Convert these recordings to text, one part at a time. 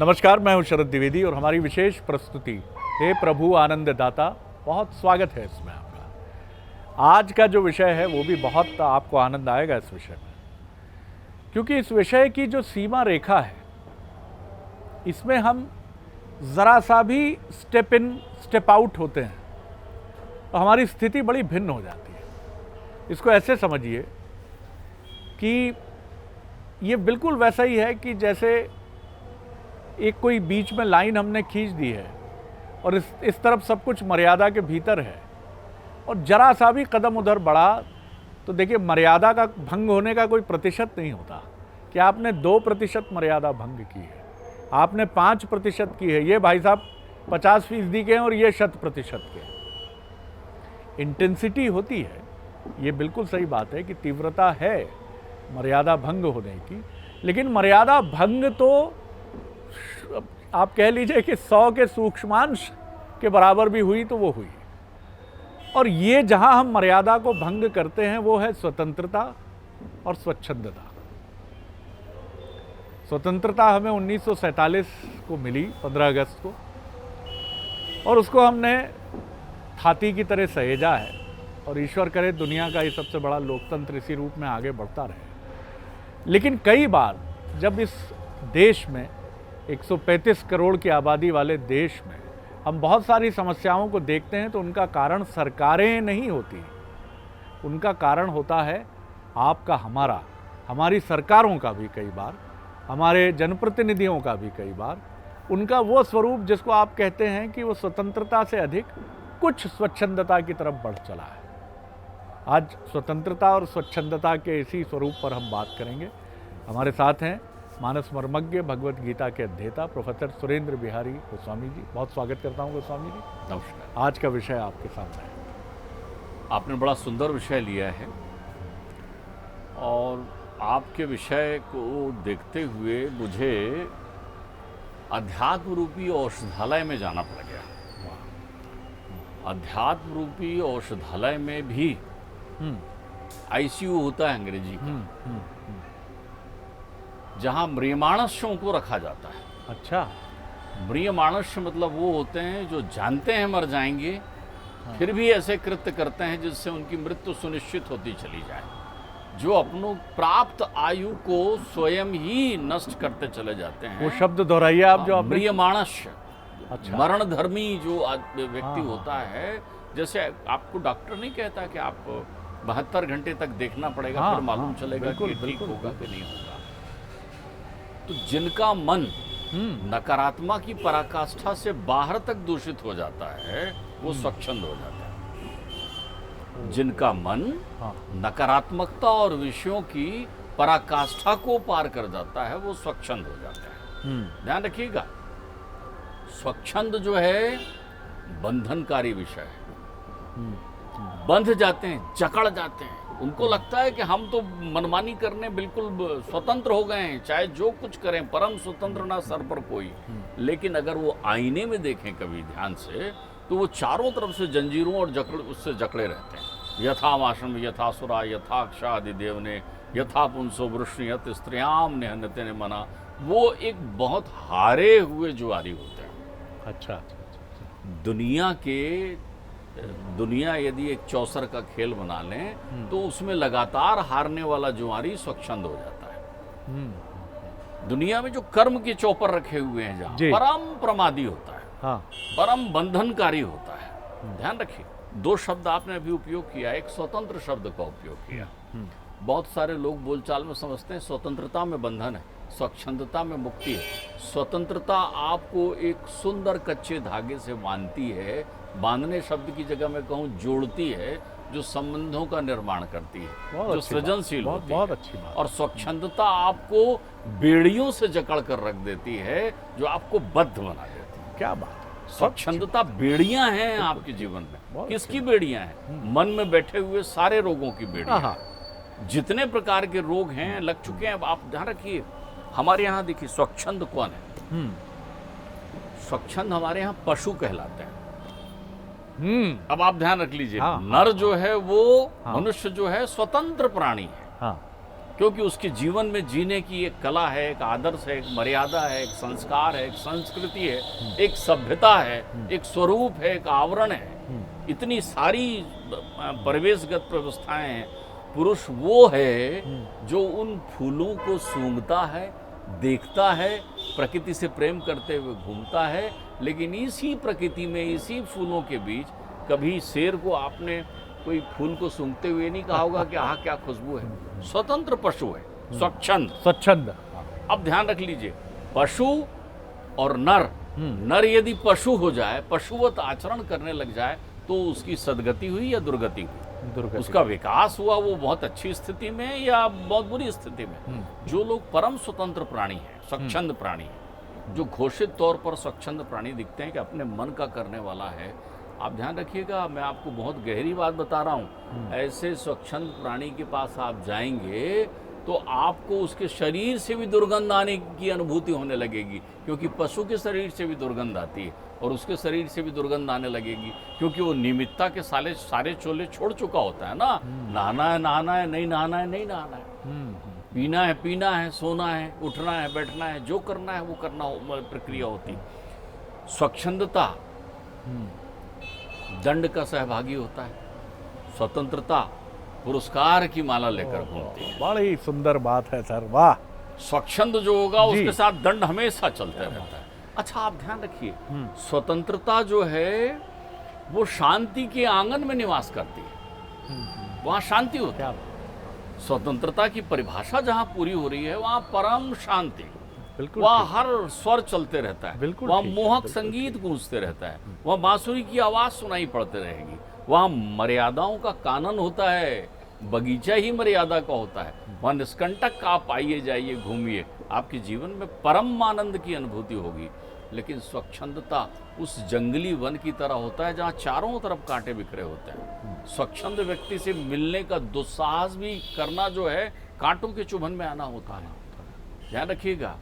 नमस्कार, मैं हूं शरद द्विवेदी और हमारी विशेष प्रस्तुति हे प्रभु आनंद दाता, बहुत स्वागत है इसमें आपका। आज का जो विषय है वो भी बहुत आपको आनंद आएगा इस विषय में, क्योंकि इस विषय की जो सीमा रेखा है इसमें हम ज़रा सा भी स्टेप इन स्टेप आउट होते हैं तो हमारी स्थिति बड़ी भिन्न हो जाती है। इसको ऐसे समझिए कि ये बिल्कुल वैसा ही है कि जैसे एक कोई बीच में लाइन हमने खींच दी है और इस तरफ सब कुछ मर्यादा के भीतर है और जरा सा भी कदम उधर बढ़ा तो देखिए मर्यादा का भंग होने का कोई प्रतिशत नहीं होता कि आपने 2% मर्यादा भंग की है, आपने 5% की है, ये भाई साहब 50% के हैं और ये 100% के। इंटेंसिटी होती है, ये बिल्कुल सही बात है कि तीव्रता है मर्यादा भंग होने की, लेकिन मर्यादा भंग तो आप कह लीजिए कि 100 के सूक्ष्मांश के बराबर भी हुई तो वो हुई। और ये जहां हम मर्यादा को भंग करते हैं वो है स्वतंत्रता और स्वच्छंदता। स्वतंत्रता हमें 1947 को मिली 15 अगस्त को, और उसको हमने हाथी की तरह सहेजा है और ईश्वर करे दुनिया का ये सबसे बड़ा लोकतंत्र इसी रूप में आगे बढ़ता रहे। लेकिन कई बार जब इस देश में 135 करोड़ की आबादी वाले देश में हम बहुत सारी समस्याओं को देखते हैं तो उनका कारण सरकारें नहीं होती, उनका कारण होता है आपका हमारा, हमारी सरकारों का भी कई बार, हमारे जनप्रतिनिधियों का भी कई बार, उनका वो स्वरूप जिसको आप कहते हैं कि वो स्वतंत्रता से अधिक कुछ स्वच्छंदता की तरफ बढ़ चला है। आज स्वतंत्रता और स्वच्छंदता के इसी स्वरूप पर हम बात करेंगे। हमारे साथ हैं मानस मर्मज्ञ, भगवत गीता के अध्येता प्रोफेसर सुरेंद्र बिहारी गोस्वामी जी। बहुत स्वागत करता हूं गोस्वामी जी। नमस्कार। आज का विषय आपके सामने है। आपने बड़ा सुंदर विषय लिया है और आपके विषय को देखते हुए मुझे अध्यात्म रूपी औषधालय में जाना पड़ गया। अध्यात्म रूपी औषधालय में भी आईसीयू होता है अंग्रेजी का, जहां म्रियमाणस्यों को रखा जाता है। अच्छा, म्रियमाणस्य मतलब वो होते हैं जो जानते हैं मर जाएंगे, फिर भी ऐसे कृत्य करते हैं जिससे उनकी मृत्यु सुनिश्चित होती चली जाए, जो अपनों प्राप्त आयु को स्वयं ही नष्ट करते चले जाते हैं। वो शब्द दोहराइए आप जो आपने। म्रियमाणस्य, अच्छा, मरण धर्मी जो व्यक्ति होता है। जैसे आपको डॉक्टर नहीं कहता कि आप 72 घंटे तक देखना पड़ेगा, फिर मालूम चलेगा कि ठीक होगा कि नहीं होगा। तो जिनका मन नकारात्मक की पराकाष्ठा से बाहर तक दूषित हो जाता है वो स्वच्छंद हो जाता है। जिनका मन नकारात्मकता और विषयों की पराकाष्ठा को पार कर जाता है वो स्वच्छंद हो जाता है। ध्यान रखिएगा, स्वच्छंद जो है बंधनकारी विषय है। बंध जाते हैं, जकड़ जाते हैं, उनको लगता है कि हम तो मनमानी करने बिल्कुल स्वतंत्र हो गए हैं, चाहे जो कुछ करें, परम स्वतंत्र ना सर पर कोई। लेकिन अगर वो आईने में देखें कभी ध्यान से तो वो चारों तरफ से जंजीरों और उससे जकड़े रहते हैं। यथा माशम यथा सुरा यथा क्षादि देवने यथा पुंसो वृष्णि यत स्त्रियाम निहन्यते ने मना। वो एक बहुत हारे हुए जुआरी होते हैं। अच्छा, दुनिया यदि एक चौसर का खेल बना लें तो उसमें लगातार हारने वाला जुआरी स्वच्छंद हो जाता है। दुनिया में जो कर्म के चौपर रखे हुए हैं, जहाँ परम प्रमादी होता है, परम बंधनकारी होता है। ध्यान रखिए, 2 शब्द आपने अभी उपयोग किया, एक स्वतंत्र शब्द का उपयोग किया। बहुत सारे लोग बोलचाल में समझते हैं स्वतंत्रता में बंधन है, स्वच्छंदता में मुक्ति है। स्वतंत्रता आपको एक सुंदर कच्चे धागे से बांधती है, बांधने शब्द की जगह मैं कहूँ जोड़ती है, जो संबंधों का निर्माण करती है, जो सृजनशील होती है। बहुत अच्छी बात। और स्वच्छंदता आपको बेड़ियों से जकड़ कर रख देती है, जो आपको बद्ध बना देती है। क्या बात है। स्वच्छंदता बेड़ियां हैं आपके जीवन में। किसकी बेड़ियां हैं? मन में बैठे हुए सारे रोगों की बेड़ियां। जितने प्रकार के रोग हैं लग चुके हैं। आप ध्यान रखिए, हमारे यहाँ देखिए स्वच्छंद कौन है? स्वच्छंद हमारे यहाँ पशु कहलाते हैं। अब आप ध्यान रख लीजिए, नर जो है वो मनुष्य जो है स्वतंत्र प्राणी है। क्योंकि उसके जीवन में जीने की एक कला है, एक आदर्श है, एक मर्यादा है, एक संस्कार है, एक संस्कृति है, एक सभ्यता है, एक स्वरूप है, एक आवरण है। इतनी सारी परिवेशगत व्यवस्थाएं हैं। पुरुष वो है जो उन फूलों को सूंघता है, देखता है, प्रकृति से प्रेम करते हुए घूमता है, लेकिन इसी प्रकृति में, इसी फूलों के बीच कभी शेर को आपने कोई फूल को सूंघते हुए नहीं कहा होगा कि आह क्या खुशबू है। स्वतंत्र पशु है, स्वच्छंद। स्वच्छंद। अब ध्यान रख लीजिए, पशु और नर यदि पशु हो जाए, पशुवत आचरण करने लग जाए, तो उसकी सदगति हुई या दुर्गति हुई? उसका विकास हुआ वो बहुत अच्छी स्थिति में या बहुत बुरी स्थिति में? जो लोग परम स्वतंत्र प्राणी हैं, स्वच्छंद प्राणी हैं, जो घोषित तौर पर स्वच्छंद प्राणी दिखते हैं कि अपने मन का करने वाला है, आप ध्यान रखिएगा, मैं आपको बहुत गहरी बात बता रहा हूँ। ऐसे स्वच्छंद प्राणी के पास आप जाएंगे तो आपको उसके शरीर से भी दुर्गंध आने की अनुभूति होने लगेगी, क्योंकि पशु के शरीर से भी दुर्गंध आती है और उसके शरीर से भी दुर्गंध आने लगेगी, क्योंकि वो निमित्ता के सारे चोले छोड़ चुका होता है ना। नहाना है, नहीं नहाना है, नहीं नहाना है, पीना है, सोना है, उठना है, बैठना है, जो करना है वो करना प्रक्रिया होती। स्वच्छंदता दंड का सहभागी होता है, स्वतंत्रता पुरस्कार की माला लेकर घूमती है। बड़ी सुंदर बात है सर, वाह। स्वच्छंद जो होगा उसके साथ दंड हमेशा चलते रहता है। अच्छा, आप ध्यान रखिए, स्वतंत्रता जो है वो शांति के आंगन में निवास करती है, वहां शांति होती है। स्वतंत्रता की परिभाषा जहां पूरी हो रही है वहां परम शांति, वहाँ हर स्वर चलते रहता है, वहाँ मोहक संगीत गूंजते रहता है, वहाँ बांसुरी की आवाज सुनाई पड़ते रहेगी, वहाँ मर्यादाओं का कानन होता है, बगीचा ही मर्यादा का होता है, वहाँ निष्कंटक आप आइए जाइए घूमिए, आपके जीवन में परम आनंद की अनुभूति होगी। लेकिन स्वच्छंदता उस जंगली वन की तरह होता है जहाँ चारों तरफ कांटे बिखरे होते हैं। स्वच्छंद व्यक्ति से मिलने का दुस्साहस भी करना जो है कांटों के चुभन में आना होता है। ध्यान रखिएगा,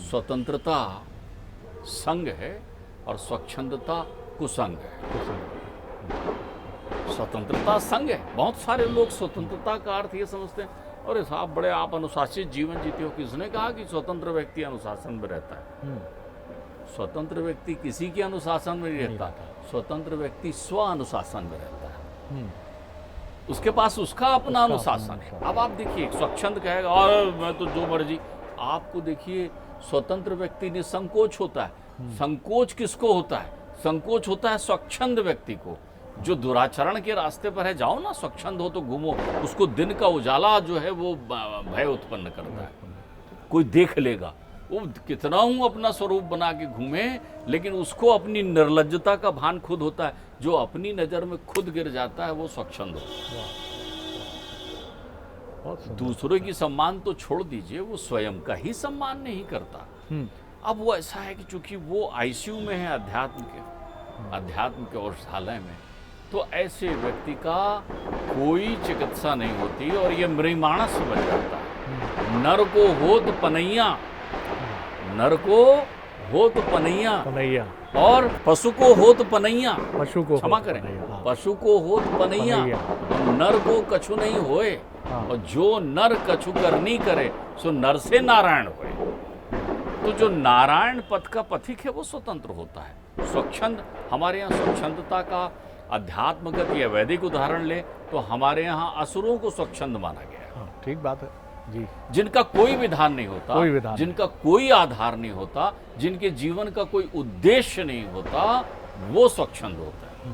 स्वतंत्रता संग है और स्वच्छंदता कुसंग है। स्वतंत्रता संग है। बहुत सारे लोग स्वतंत्रता का अर्थ ये समझते हैं, अरे साहब बड़े आप अनुशासित जीवन जीते हो। किसने कहा कि स्वतंत्र व्यक्ति अनुशासन में रहता है? स्वतंत्र व्यक्ति किसी के अनुशासन में नहीं रहता, स्वतंत्र व्यक्ति स्व अनुशासन में रहता है। उसके पास उसका अपना अनुशासन है। अब आप देखिए, स्वच्छंद कहेगा और मैं तो जो मर्जी, आपको देखिए स्वतंत्र व्यक्ति निसंकोच होता है। संकोच किसको होता है? संकोच होता है स्वच्छंद व्यक्ति को, जो दुराचरण के रास्ते पर है। जाओ ना, स्वच्छंद हो तो घूमो, उसको दिन का उजाला जो है वो भय उत्पन्न करता है। कोई देख लेगा, वो कितना हूं अपना स्वरूप बना के घूमे, लेकिन उसको अपनी निर्लज्जता का भान खुद होता है। जो अपनी नजर में खुद गिर जाता है वो स्वच्छंद होता है। दूसरों की सम्मान तो छोड़ दीजिए, वो स्वयं का ही सम्मान नहीं करता। अब वो ऐसा है कि चूंकि वो आईसीयू में है अध्यात्म के औषधालय में, तो ऐसे व्यक्ति का कोई चिकित्सा नहीं होती और ये मृमाणस बन जाता है। नर को होत पनैया, नर को होत पनैया और पशु को होत पनैया, पशु को क्षमा करें, पशु को होत पनैया, नर को कछु नहीं होए, और जो नर कछु करनी करे सो नर से नारायण होए। तो जो नारायण पथ का पथिक है वो स्वतंत्र होता है। स्वच्छंद, हमारे यहाँ स्वच्छंदता का अध्यात्मगत या वैदिक उदाहरण ले तो हमारे यहाँ असुरों को स्वच्छंद माना गया है। ठीक बात है जी। जिनका कोई विधान नहीं होता, जिनका कोई आधार नहीं होता, जिनके जीवन का कोई उद्देश्य नहीं होता, वो स्वच्छंद होता है।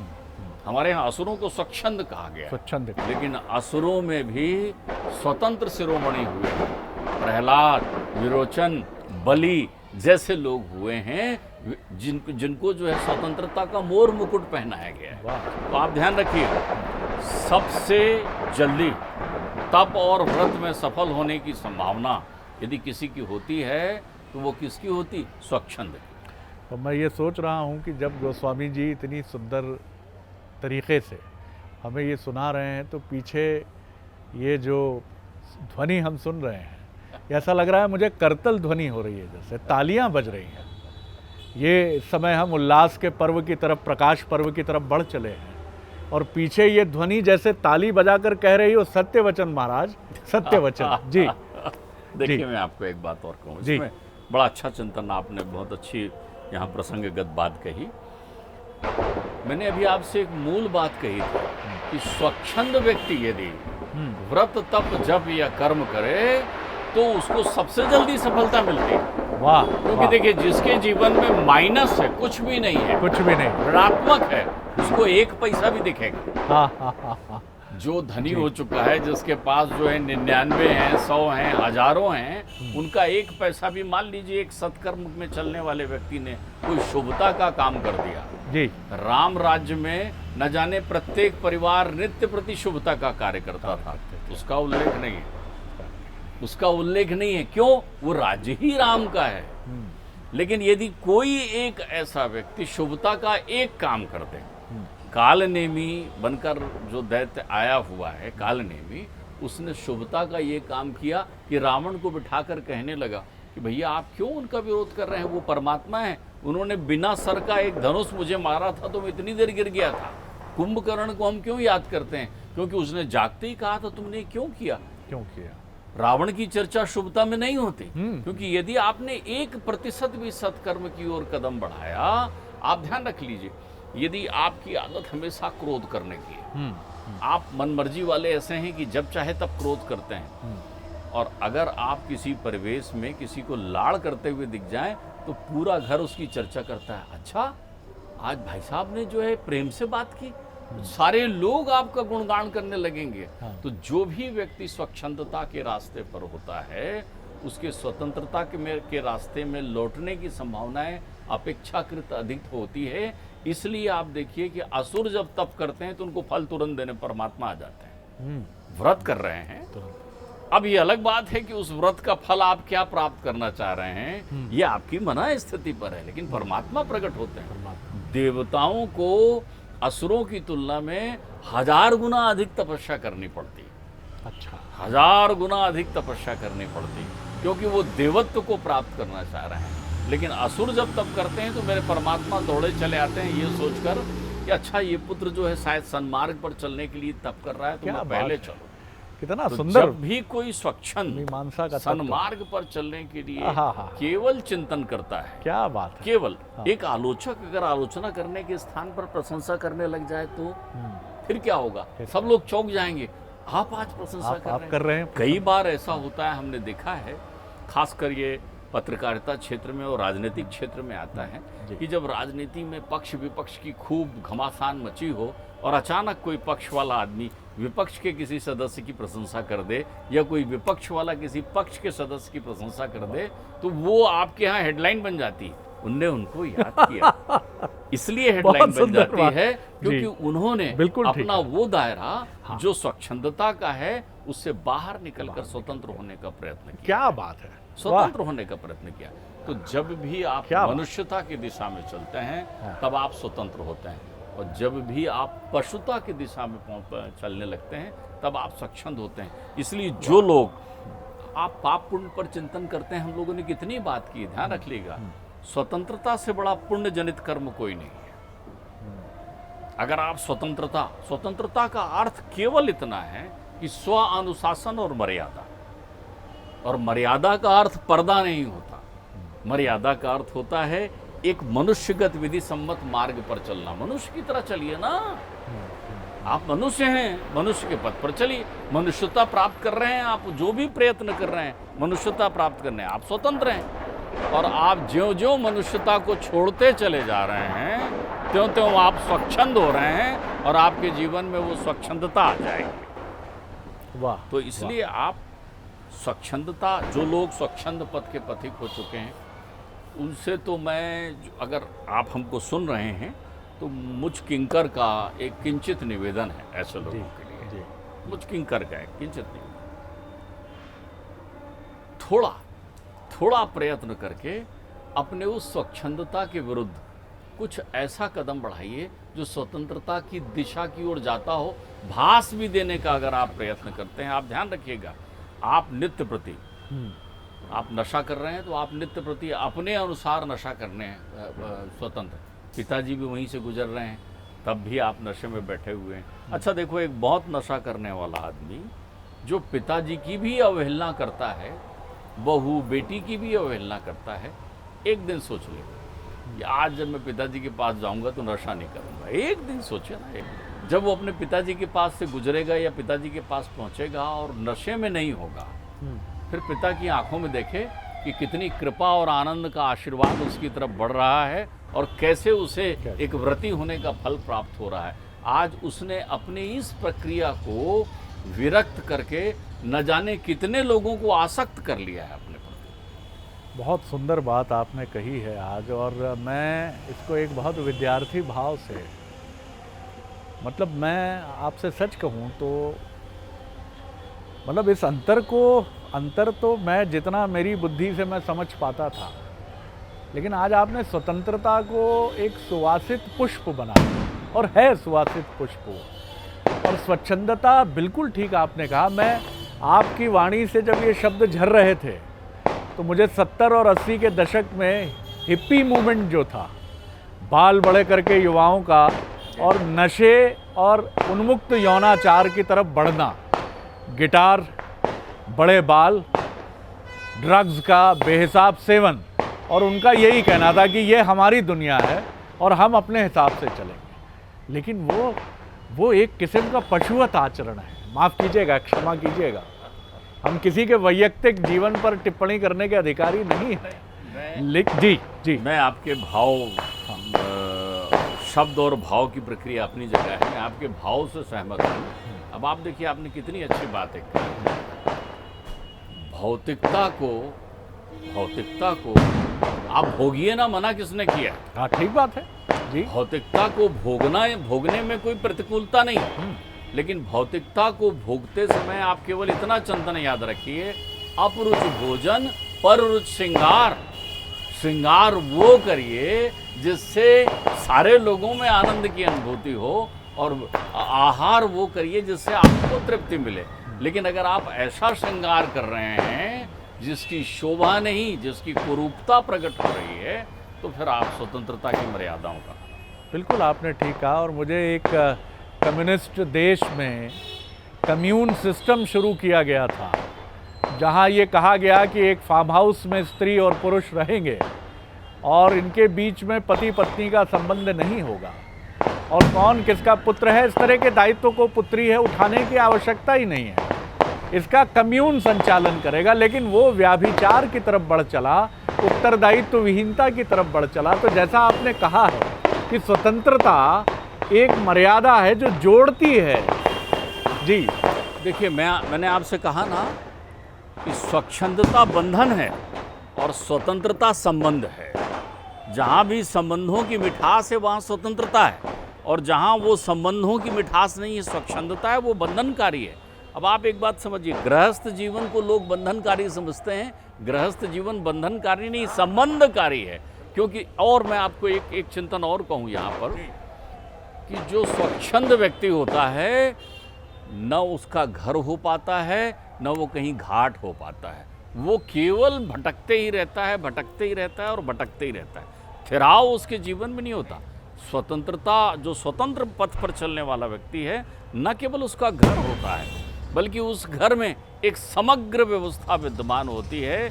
हमारे यहाँ असुरों को स्वच्छंद कहा गया, स्वच्छंद। लेकिन असुरों में भी स्वतंत्र शिरोमणि हुए हैं। प्रहलाद, विरोचन, बलि जैसे लोग हुए हैं जिनको जो है स्वतंत्रता का मोर मुकुट पहनाया गया है। तो आप ध्यान रखिए, सबसे जल्दी तप और व्रत में सफल होने की संभावना यदि किसी की होती है तो वो किसकी होती? स्वच्छंद। तो मैं ये सोच रहा हूँ कि जब गोस्वामी जी इतनी सुंदर तरीके से हमें ये सुना रहे हैं तो पीछे ये जो ध्वनि हम सुन रहे हैं, ऐसा लग रहा है मुझे करतल ध्वनि हो रही है, जैसे तालियां बज रही हैं। ये इस समय हम उल्लास के पर्व की तरफ, प्रकाश पर्व की तरफ बढ़ चले हैं। और पीछे ये ध्वनि जैसे ताली बजाकर कह रही हो, सत्य वचन महाराज, सत्य वचन। जी देखिए, मैं आपको एक बात और कहूँ, जी। इसमें बड़ा अच्छा चिंतन, आपने बहुत अच्छी यहाँ प्रसंगगत बात कही। मैंने अभी आपसे एक मूल बात कही थी कि स्वच्छंद व्यक्ति यदि व्रत तप जप या कर्म करे तो उसको सबसे जल्दी सफलता मिलती है। वाह, क्योंकि वाह, देखिए, जिसके जीवन में माइनस है, कुछ भी नहीं है, कुछ भी नहीं। ऋणात्मक है, उसको एक पैसा भी दिखेगा। हाँ हाँ हाँ हाँ। जो धनी हो चुका है, जिसके पास जो है 99 हैं, 100 हैं, हजारों हैं, उनका एक पैसा भी, मान लीजिए एक सत्कर्म में चलने वाले व्यक्ति ने कोई शुभता का काम कर दिया जी, राम राज्य में, न जाने प्रत्येक परिवार नित्य प्रति शुभता का कार्य करता था, उसका उल्लेख नहीं है, उसका उल्लेख नहीं है। क्यों? वो राज्य ही राम का है। लेकिन यदि कोई एक ऐसा व्यक्ति शुभता का एक काम कर दे, कालनेमी बनकर जो दैत्य आया हुआ है, कालनेमी, उसने शुभता का ये काम किया कि रावण को बिठाकर कहने लगा कि भैया आप क्यों उनका विरोध कर रहे हैं, वो परमात्मा है, उन्होंने बिना सर का एक धनुष मुझे मारा था तो मैं इतनी देर गिर गया था। कुंभकर्ण को हम क्यों याद करते हैं? क्योंकि उसने जागते ही कहा था तुमने क्यों किया। क्यों किया? रावण की चर्चा शुभता में नहीं होती, क्योंकि यदि आपने 1% भी सत्कर्म की ओर कदम बढ़ाया, आप ध्यान रख लीजिए, यदि आपकी आदत हमेशा क्रोध करने की है, आप मनमर्जी वाले ऐसे हैं कि जब चाहे तब क्रोध करते हैं, और अगर आप किसी परिवेश में किसी को लाड़ करते हुए दिख जाएं तो पूरा घर उसकी चर्चा करता है, अच्छा आज भाई साहब ने जो है प्रेम से बात की, सारे लोग आपका गुणगान करने लगेंगे। तो जो भी व्यक्ति स्वच्छंदता के रास्ते पर होता है, उसके स्वतंत्रता के रास्ते में लौटने की संभावनाएं अपेक्षाकृत अधिक होती है। इसलिए आप देखिए कि असुर जब तप करते हैं तो उनको फल तुरंत देने परमात्मा आ जाते हैं। व्रत कर रहे हैं, अब ये अलग बात है कि उस व्रत का फल आप क्या प्राप्त करना चाह रहे हैं, ये आपकी मना स्थिति पर है, लेकिन परमात्मा प्रकट होते हैं। देवताओं को असुरों की तुलना में 1000 गुना अधिक तपस्या करनी पड़ती है। अच्छा, 1000 गुना अधिक तपस्या करनी पड़ती है, क्योंकि वो देवत्व को प्राप्त करना चाह रहे हैं। लेकिन असुर जब तप करते हैं तो मेरे परमात्मा दौड़े चले आते हैं ये सोचकर कि अच्छा ये पुत्र जो है शायद सन्मार्ग पर चलने के लिए तप कर रहा है, तो मैं पहले चलो। कितना तो सुंदर। जब भी कोई स्वच्छंद मीमांसा का सन्मार्ग पर चलने के लिए आहा। केवल चिंतन करता है, क्या बात है। केवल एक आलोचक अगर आलोचना करने के स्थान पर प्रशंसा करने लग जाए तो फिर क्या होगा? सब लोग चौंक जाएंगे, आप आज प्रशंसा कर रहे हैं। कई बार ऐसा होता है, हमने देखा है, खासकर ये पत्रकारिता क्षेत्र में और राजनीतिक क्षेत्र में आता है कि जब राजनीति में पक्ष विपक्ष की खूब घमासान मची हो और अचानक कोई पक्ष वाला आदमी विपक्ष के किसी सदस्य की प्रशंसा कर दे, या कोई विपक्ष वाला किसी पक्ष के सदस्य की प्रशंसा कर दे, तो वो आपके यहाँ हेडलाइन बन जाती है, उनने उनको याद किया। इसलिए हेडलाइन बन जाती है क्योंकि उन्होंने अपना वो दायरा जो स्वच्छंदता का है उससे बाहर निकलकर स्वतंत्र होने का प्रयत्न किया। क्या बात है, स्वतंत्र होने का प्रयत्न किया। तो जब भी आप मनुष्यता की दिशा में चलते हैं तब आप स्वतंत्र होते हैं, और जब भी आप पशुता की दिशा में चलने लगते हैं तब आप स्वच्छंद होते हैं। इसलिए जो लोग, आप पाप पुण्य पर चिंतन करते हैं, हम लोगों ने कितनी बात की, ध्यान रख लीजिएगा, स्वतंत्रता से बड़ा पुण्य जनित कर्म कोई नहीं है। अगर आप स्वतंत्रता का अर्थ केवल इतना है कि स्व अनुशासन और मर्यादा, और मर्यादा का अर्थ पर्दा नहीं होता, मर्यादा का अर्थ होता है एक मनुष्यगत विधि सम्मत मार्ग पर चलना। मनुष्य की तरह चलिए ना, आप मनुष्य हैं, मनुष्य के पथ पर चलिए। मनुष्यता प्राप्त कर रहे हैं आप, जो भी प्रयत्न कर रहे हैं मनुष्यता प्राप्त करने, आप स्वतंत्र हैं। और आप ज्यों ज्यों मनुष्यता को छोड़ते चले जा रहे हैं त्यों त्यों आप स्वच्छंद हो रहे हैं, और आपके जीवन में वो स्वच्छंदता आ जाएगी। वाह। तो इसलिए आप स्वच्छंदता, जो लोग स्वच्छंद पथ के पथिक हो चुके हैं उनसे तो मैं, अगर आप हमको सुन रहे हैं तो मुझ किंकर का एक किंचित निवेदन है ऐसे लोगों के लिए, मुझ किंकर का एक किंचित निवेदन, थोड़ा प्रयत्न करके अपने उस स्वच्छंदता के विरुद्ध कुछ ऐसा कदम बढ़ाइए जो स्वतंत्रता की दिशा की ओर जाता हो। भास भी देने का अगर आप प्रयत्न करते हैं, आप ध्यान रखिएगा, आप नित्य प्रति, आप नशा कर रहे हैं तो आप नित्य प्रति अपने अनुसार नशा करने हैं स्वतंत्र। पिताजी भी वहीं से गुजर रहे हैं, तब भी आप नशे में बैठे हुए हैं। अच्छा देखो, एक बहुत नशा करने वाला आदमी जो पिताजी की भी अवहेलना करता है, बहू बेटी की भी अवहेलना करता है, एक दिन सोच ले कि आज जब मैं पिताजी के पास जाऊंगा तो नशा नहीं करूंगा। एक दिन सोचे ना, एक जब वो अपने पिताजी के पास से गुजरेगा या पिताजी के पास पहुंचेगा और नशे में नहीं होगा, फिर पिता की आंखों में देखे कि कितनी कृपा और आनंद का आशीर्वाद उसकी तरफ बढ़ रहा है और कैसे उसे एक व्रती होने का फल प्राप्त हो रहा है। आज उसने अपनी इस प्रक्रिया को विरक्त करके न जाने कितने लोगों को आसक्त कर लिया है अपने प्रति। बहुत सुंदर बात आपने कही है आज, और मैं इसको एक बहुत विद्यार्थी भाव से, मतलब मैं आपसे सच कहूँ तो मतलब इस अंतर तो मैं जितना मेरी बुद्धि से मैं समझ पाता था, लेकिन आज आपने स्वतंत्रता को एक सुवासित पुष्प बनाया, और है सुवासित पुष्प, और स्वच्छंदता बिल्कुल ठीक आपने कहा। मैं आपकी वाणी से जब ये शब्द झर रहे थे तो मुझे 70 और 80 के दशक में हिप्पी मूवमेंट जो था, बाल बड़े करके युवाओं का, और नशे और उन्मुक्त यौनाचार की तरफ बढ़ना, गिटार, बड़े बाल, ड्रग्स का बेहिसाब सेवन, और उनका यही कहना था कि ये हमारी दुनिया है और हम अपने हिसाब से चलेंगे। लेकिन वो एक किस्म का पशुवत आचरण है। माफ़ कीजिएगा, क्षमा कीजिएगा, हम किसी के वैयक्तिक जीवन पर टिप्पणी करने के अधिकारी नहीं हैं। जी मैं आपके भाव, शब्द और भाव की प्रक्रिया अपनी जगह है, मैं आपके भाव से सहमत हूँ। अब आप देखिए, आपने कितनी अच्छी बात है। भौतिकता को आप भोगिए ना, मना किसने किया? हाँ, ठीक बात है जी। भौतिकता को भोगने में कोई प्रतिकूलता नहीं, लेकिन भौतिकता को भोगते समय आप केवल इतना चिंतन याद रखिए, अपरुच भोजन पररुच श्रृंगार वो करिए जिससे सारे लोगों में आनंद की अनुभूति हो, और आहार वो करिए जिससे आपको तृप्ति मिले। लेकिन अगर आप ऐसा श्रृंगार कर रहे हैं जिसकी शोभा नहीं, जिसकी कुरूपता प्रकट हो रही है, तो फिर आप स्वतंत्रता की मर्यादाओं का। बिल्कुल आपने ठीक कहा। और मुझे एक कम्युनिस्ट देश में कम्यून सिस्टम शुरू किया गया था, जहां ये कहा गया कि एक फार्म हाउस में स्त्री और पुरुष रहेंगे और इनके बीच में पति पत्नी का संबंध नहीं होगा, और कौन किसका पुत्र है, इस तरह के दायित्व को पुत्री है उठाने की आवश्यकता ही नहीं है। इसका कम्यून संचालन करेगा। लेकिन वो व्याभिचार की तरफ बढ़ चला, उत्तरदायित्व विहीनता की तरफ बढ़ चला। तो जैसा आपने कहा है कि स्वतंत्रता एक मर्यादा है जो जोड़ती है। जी देखिए, मैंने आपसे कहा ना कि स्वच्छंदता बंधन है और स्वतंत्रता संबंध है। जहाँ भी संबंधों की मिठास है वहाँ स्वतंत्रता है, और जहाँ वो संबंधों की मिठास नहीं है, स्वच्छंदता है, वो बंधनकारी है। अब आप एक बात समझिए, गृहस्थ जीवन को लोग बंधनकारी समझते हैं। गृहस्थ जीवन बंधनकारी नहीं, संबंधकारी है। क्योंकि, और मैं आपको एक चिंतन और कहूँ यहाँ पर, कि जो स्वच्छंद व्यक्ति होता है, न उसका घर हो पाता है, न वो कहीं घाट हो पाता है। वो केवल भटकते ही रहता है और भटकते ही रहता है। ठहराव उसके जीवन में नहीं होता। स्वतंत्रता, जो स्वतंत्र पथ पर चलने वाला व्यक्ति है, न केवल उसका घर होता है, बल्कि उस घर में एक समग्र व्यवस्था विद्यमान होती है।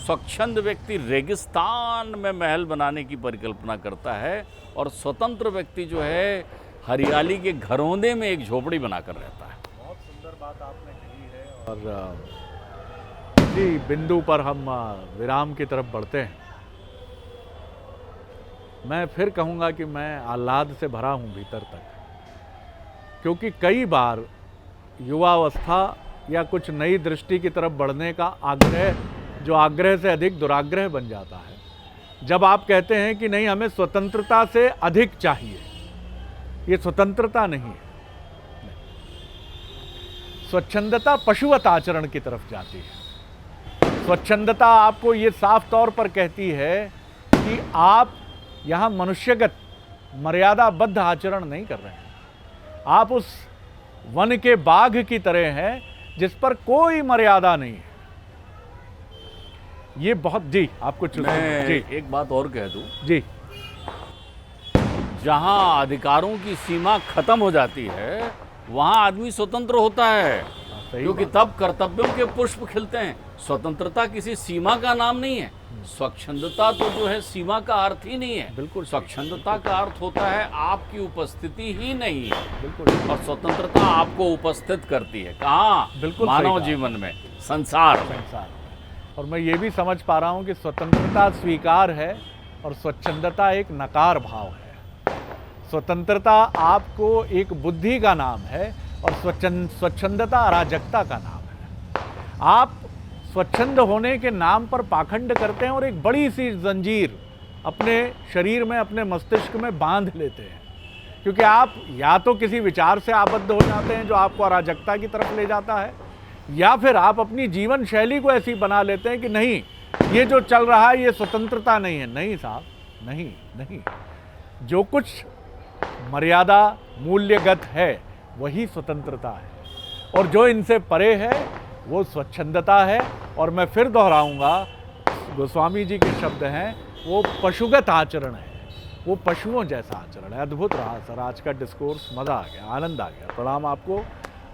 स्वच्छंद व्यक्ति रेगिस्तान में महल बनाने की परिकल्पना करता है, और स्वतंत्र व्यक्ति जो है हरियाली के घरौंदे में एक झोपड़ी बनाकर रहता है। बहुत सुंदर बात आपने कही है। और इसी बिंदु पर हम विराम की तरफ बढ़ते हैं। मैं फिर कहूँगा कि मैं आह्लाद से भरा हूँ भीतर तक, क्योंकि कई बार युवावस्था या कुछ नई दृष्टि की तरफ बढ़ने का आग्रह, जो आग्रह से अधिक दुराग्रह बन जाता है। जब आप कहते हैं कि नहीं, हमें स्वतंत्रता से अधिक चाहिए, ये स्वतंत्रता नहीं है। स्वच्छंदता पशुवत आचरण की तरफ जाती है। स्वच्छंदता आपको ये साफ तौर पर कहती है कि आप यहाँ मनुष्यगत मर्यादाबद्ध आचरण नहीं कर रहे हैं। आप उस वन के बाघ की तरह हैं जिस पर कोई मर्यादा नहीं है। ये बहुत, जी आप कुछ मैं एक बात और कह दूं। जी, जहाँ अधिकारों की सीमा खत्म हो जाती है वहाँ आदमी स्वतंत्र होता है, क्योंकि तब कर्तव्यों के पुष्प खिलते हैं। स्वतंत्रता किसी सीमा का नाम नहीं है। स्वच्छंदता तो जो है सीमा का अर्थ ही नहीं है। बिल्कुल स्वच्छंदता का अर्थ होता है आपकी उपस्थिति ही नहीं है। बिल्कुल। और स्वतंत्रता आपको उपस्थित करती है कहाँ? बिल्कुल मानव जीवन में, संसार में। और मैं ये भी समझ पा रहा हूँ कि स्वतंत्रता स्वीकार है और स्वच्छंदता एक नकार भाव है। स्वतंत्रता आपको एक बुद्धि का नाम है और स्वच्छंदता अराजकता का नाम है। आप स्वच्छंद होने के नाम पर पाखंड करते हैं और एक बड़ी सी जंजीर अपने शरीर में, अपने मस्तिष्क में बांध लेते हैं, क्योंकि आप या तो किसी विचार से आबद्ध हो जाते हैं जो आपको अराजकता की तरफ ले जाता है, या फिर आप अपनी जीवन शैली को ऐसी बना लेते हैं कि नहीं, ये जो चल रहा है ये स्वतंत्रता नहीं है। नहीं साहब, नहीं नहीं, जो कुछ मर्यादा मूल्यगत है वही स्वतंत्रता है, और जो इनसे परे है वो स्वच्छंदता है। और मैं फिर दोहराऊंगा, गोस्वामी जी के शब्द हैं, वो पशुगत आचरण है, वो पशुओं जैसा आचरण है। अद्भुत रहा सर आज का डिस्कोर्स, मज़ा आ गया, आनंद आ गया। प्रणाम आपको।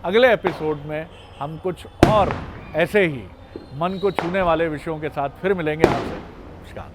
अगले एपिसोड में हम कुछ और ऐसे ही मन को छूने वाले विषयों के साथ फिर मिलेंगे आपसे। नमस्कार।